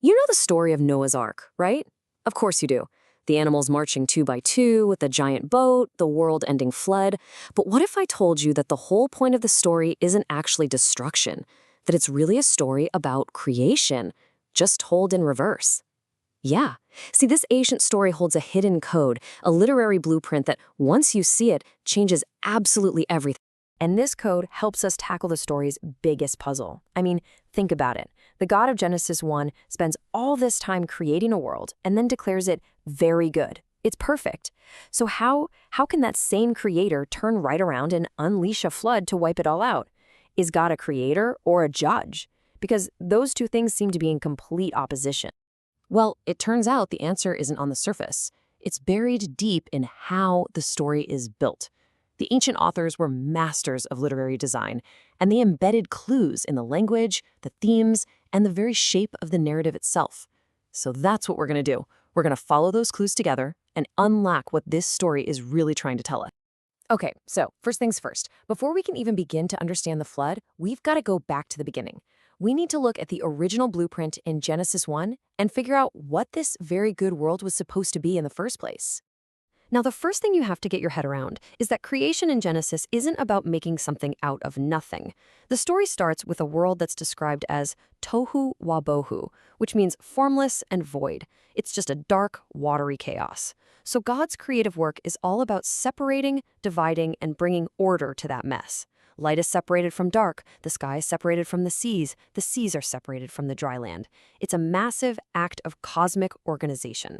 You know the story of Noah's Ark, right? Of course you do. The animals marching two by two with the giant boat, the world-ending flood. But what if I told you that the whole point of the story isn't actually destruction, that it's really a story about creation, just told in reverse? Yeah. See, this ancient story holds a hidden code, a literary blueprint that, once you see it, changes absolutely everything. And this code helps us tackle the story's biggest puzzle. I mean, think about it. The God of Genesis 1 spends all this time creating a world and then declares it very good. It's perfect. So how can that same creator turn right around and unleash a flood to wipe it all out? Is God a creator or a judge? Because those two things seem to be in complete opposition. Well, it turns out the answer isn't on the surface. It's buried deep in how the story is built. The ancient authors were masters of literary design, and they embedded clues in the language, the themes, and the very shape of the narrative itself. So that's what we're going to do. We're going to follow those clues together and unlock what this story is really trying to tell us. Okay, so first things first. Before we can even begin to understand the flood, we've got to go back to the beginning. We need to look at the original blueprint in Genesis 1 and figure out what this very good world was supposed to be in the first place. Now, the first thing you have to get your head around is that creation in Genesis isn't about making something out of nothing. The story starts with a world that's described as tohu wabohu, which means formless and void. It's just a dark, watery chaos. So God's creative work is all about separating, dividing, and bringing order to that mess. Light is separated from dark, the sky is separated from the seas are separated from the dry land. It's a massive act of cosmic organization.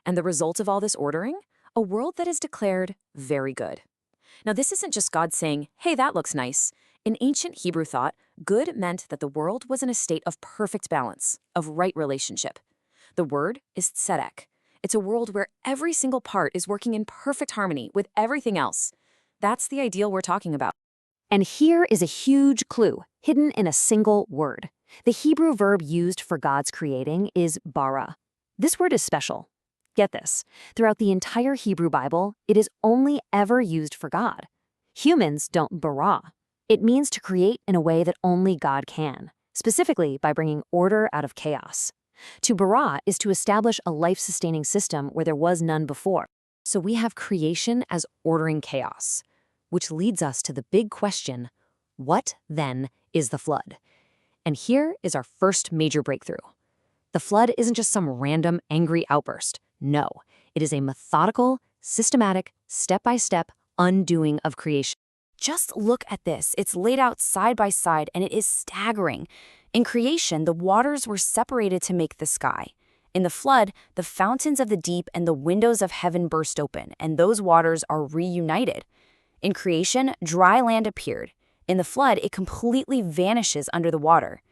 And the result of all this ordering? A world that is declared very good. Now, this isn't just God saying, hey, that looks nice. In ancient Hebrew thought, good meant that the world was in a state of perfect balance, of right relationship. The word is tzedek. It's a world where every single part is working in perfect harmony with everything else. That's the ideal we're talking about. And here is a huge clue, hidden in a single word. The Hebrew verb used for God's creating is bara. This word is special. Get this, throughout the entire Hebrew Bible, it is only ever used for God. Humans don't bara. It means to create in a way that only God can, specifically by bringing order out of chaos. To bara is to establish a life-sustaining system where there was none before. So we have creation as ordering chaos, which leads us to the big question, what then is the flood? And here is our first major breakthrough. The flood isn't just some random angry outburst. No, it is a methodical, systematic, step-by-step undoing of creation. Just look at this. It's laid out side by side, and it is staggering. In creation, the waters were separated to make the sky. In the flood, the fountains of the deep and the windows of heaven burst open, and those waters are reunited. In creation, dry land appeared. In the flood, it completely vanishes under the water.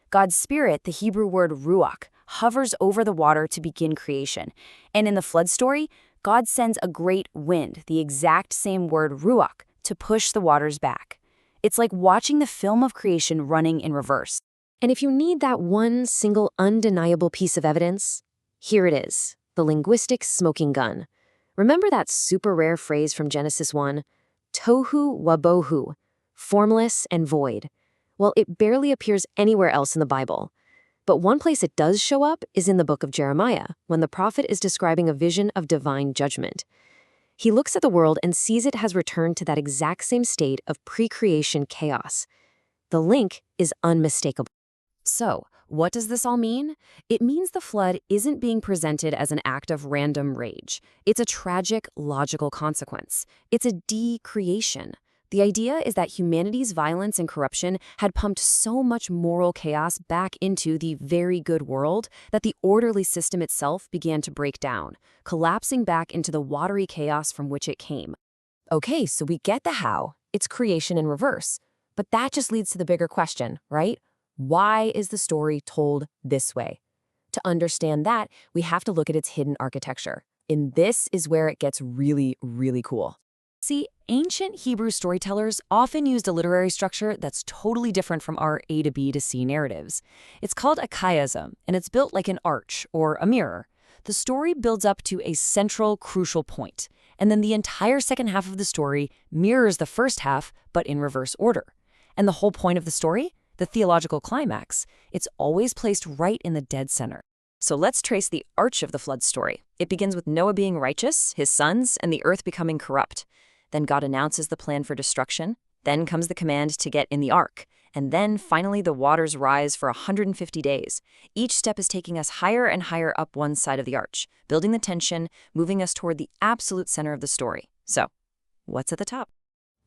God's Spirit, the Hebrew word ruach, hovers over the water to begin creation. And in the flood story, God sends a great wind, the exact same word ruach, to push the waters back. It's like watching the film of creation running in reverse. And if you need that one single undeniable piece of evidence, here it is, the linguistic smoking gun. Remember that super rare phrase from Genesis 1? Tohu wabohu, formless and void. Well, it barely appears anywhere else in the Bible. But one place it does show up is in the book of Jeremiah, when the prophet is describing a vision of divine judgment. He looks at the world and sees it has returned to that exact same state of pre-creation chaos. The link is unmistakable. So, what does this all mean? It means the flood isn't being presented as an act of random rage. It's a tragic, logical consequence. It's a de-creation. The idea is that humanity's violence and corruption had pumped so much moral chaos back into the very good world that the orderly system itself began to break down, collapsing back into the watery chaos from which it came. Okay, so we get the how. It's creation in reverse. But that just leads to the bigger question, right? Why is the story told this way? To understand that, we have to look at its hidden architecture. And this is where it gets really, really cool. See, ancient Hebrew storytellers often used a literary structure that's totally different from our A to B to C narratives. It's called a chiasm, and it's built like an arch or a mirror. The story builds up to a central, crucial point, and then the entire second half of the story mirrors the first half, but in reverse order. And the whole point of the story? the theological climax, it's always placed right in the dead center. So let's trace the arch of the flood story. It begins with Noah being righteous, his sons, and the earth becoming corrupt. Then God announces the plan for destruction. Then comes the command to get in the ark. And then, finally, the waters rise for 150 days. Each step is taking us higher and higher up one side of the arch, building the tension, moving us toward the absolute center of the story. So, what's at the top?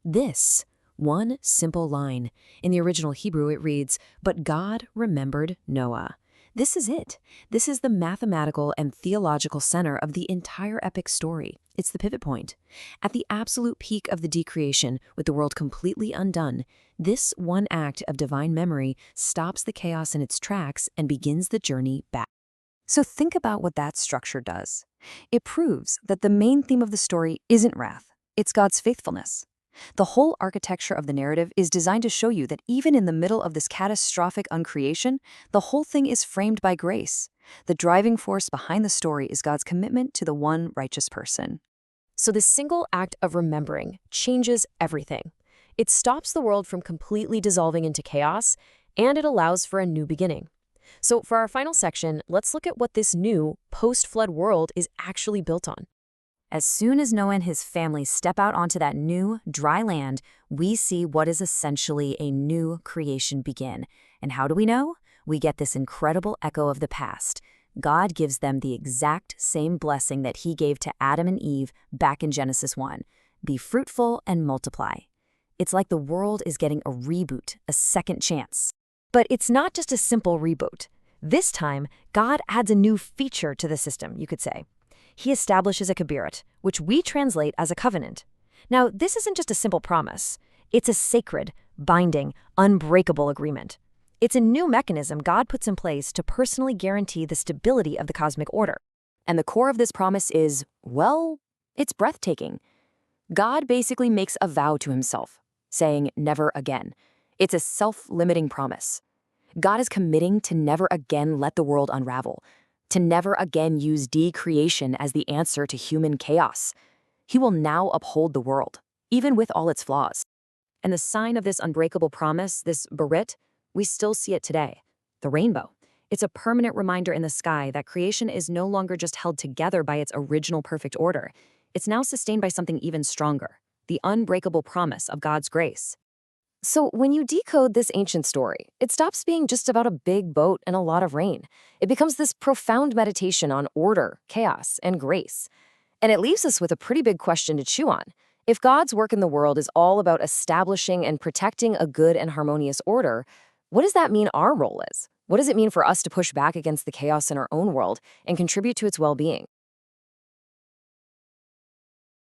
This one simple line. In the original Hebrew, it reads, "But God remembered Noah." This is it. This is the mathematical and theological center of the entire epic story. It's the pivot point. At the absolute peak of the decreation, with the world completely undone, this one act of divine memory stops the chaos in its tracks and begins the journey back. So think about what that structure does. It proves that the main theme of the story isn't wrath, it's God's faithfulness. The whole architecture of the narrative is designed to show you that even in the middle of this catastrophic uncreation, the whole thing is framed by grace. The driving force behind the story is God's commitment to the one righteous person. So this single act of remembering changes everything. It stops the world from completely dissolving into chaos, and it allows for a new beginning. So for our final section, let's look at what this new post-flood world is actually built on. As soon as Noah and his family step out onto that new, dry land, we see what is essentially a new creation begin. And how do we know? We get this incredible echo of the past. God gives them the exact same blessing that he gave to Adam and Eve back in Genesis 1. Be fruitful and multiply. It's like the world is getting a reboot, a second chance. But it's not just a simple reboot. This time, God adds a new feature to the system, you could say. He establishes a kabirat, which we translate as a covenant. Now, this isn't just a simple promise. It's a sacred, binding, unbreakable agreement. It's a new mechanism God puts in place to personally guarantee the stability of the cosmic order. And the core of this promise is, well, it's breathtaking. God basically makes a vow to himself, saying never again. It's a self-limiting promise. God is committing to never again let the world unravel, to never again use decreation as the answer to human chaos. He will now uphold the world, even with all its flaws. And the sign of this unbreakable promise, this berit, we still see it today, the rainbow. It's a permanent reminder in the sky that creation is no longer just held together by its original perfect order. It's now sustained by something even stronger, the unbreakable promise of God's grace. So when you decode this ancient story, it stops being just about a big boat and a lot of rain. It becomes this profound meditation on order, chaos, and grace. And it leaves us with a pretty big question to chew on. If God's work in the world is all about establishing and protecting a good and harmonious order, what does that mean our role is? What does it mean for us to push back against the chaos in our own world and contribute to its well-being?